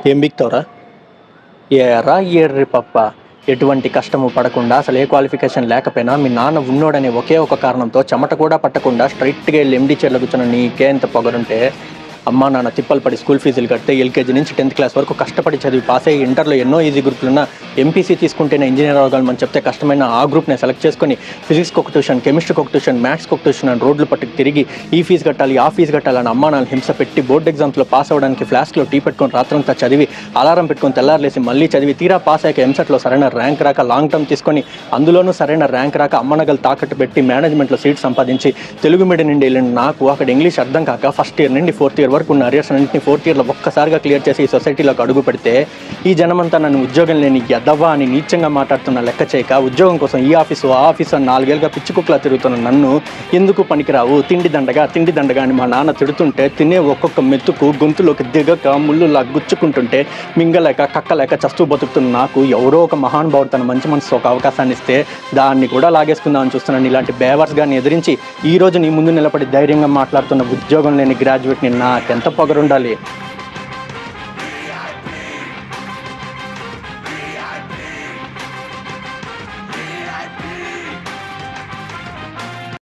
ఏం బిక్తావురా? ఏరా ఏర్రి పప్ప, ఎటువంటి కష్టము పడకుండా అసలు ఏ క్వాలిఫికేషన్ లేకపోయినా మీ నాన్న ఉన్నోడనే ఒకే ఒక కారణంతో చెమట కూడా పట్టకుండా స్ట్రైట్గా వెళ్ళి ఎండి చైర్లో కూర్చున్న నీకే ఎంత పొగరుంటే అమ్మా నాన్న తిప్పలు పడి స్కూల్ ఫీజులు కడితే ఎల్కేజీ నుంచి 10th క్లాస్ వరకు కష్టపడి చదివి పాస్ అయ్యి ఇంటర్లో ఎన్నో ఈజీ గ్రూపులున్న ఎంపీసీ తీసుకుంటేనే ఇంజనీర్ అవ్వగలమని చెప్తే కష్టమైన ఆ గ్రూప్ని సెలెక్ట్ చేసుకొని ఫిజిక్స్కి ఒక ట్యూషన్, కెమిస్ట్రీకి ఒక ట్యూషన్, మ్యాథ్స్కి ఒక ట్యూషన్ అని రోడ్లు పట్టుకు తిరిగి ఈ ఫీజు కట్టాలి ఆ ఫీజు కట్టాలని అమ్మా నాన్న హింస పెట్టి బోర్డు ఎగ్జామ్స్లో పాస్ అవ్వడానికి ఫ్లాస్క్లో టీ పెట్టుకొని రాత్రంతా చదివి అలారం పెట్టుకొని తెల్లారులేసి మళ్ళీ చదివి తీరా పాస్ అయ్యాక ఎంసెట్లో సరైన ర్యాంక్ రాక లాంగ్ టర్మ్ తీసుకొని అందులోనూ సరైన ర్యాంక్ రాక అమ్మనగలు తాకట్టు పెట్టి మేనేజ్మెంట్లో సీట్ సంపాదించి తెలుగు మీడియం నుండి వెళ్ళిన నాకు అక్కడ ఇంగ్లీష్ అర్థం కాక ఫస్ట్ ఇయర్ నుండి 4th ఇయర్ వరకు ఉన్న అరియర్స్ అన్నింటినీ 4th ఇయర్లో ఒక్కసారిగా క్లియర్ చేసి ఈ సొసైటీలోకి అడుగు పెడితే ఈ జనమంతా నన్ను ఉద్యోగం లేని ఎదవా అని నీచంగా మాట్లాడుతున్న లెక్క చేయక ఉద్యోగం కోసం ఈ ఆఫీసు ఆ ఆఫీసు అని 4 ఏళ్ళుగా పిచ్చుకుక్కలా తిరుగుతున్న నన్ను ఎందుకు పనికిరావు తిండి దండగా అని మా నాన్న తిడుతుంటే తినే ఒక్కొక్క మెతుకు గొంతులోకి దిగక ముళ్ళులా గుచ్చుకుంటుంటే మింగలేక కక్కలేక చస్తూ బతుకుతున్న నాకు ఎవరో ఒక మహానుభావుడు తన మంచి మనసు ఒక అవకాశాన్ని ఇస్తే దాన్ని కూడా లాగేసుకుందామని చూస్తున్నాను. ఇలాంటి బేవర్స్ గారిని ఎదిరించి ఈ రోజు నీ ముందు నిలబడి ధైర్యంగా మాట్లాడుతున్న ఉద్యోగం లేని గ్రాడ్యుయేట్ని నాకెంత పొగరుండాలి.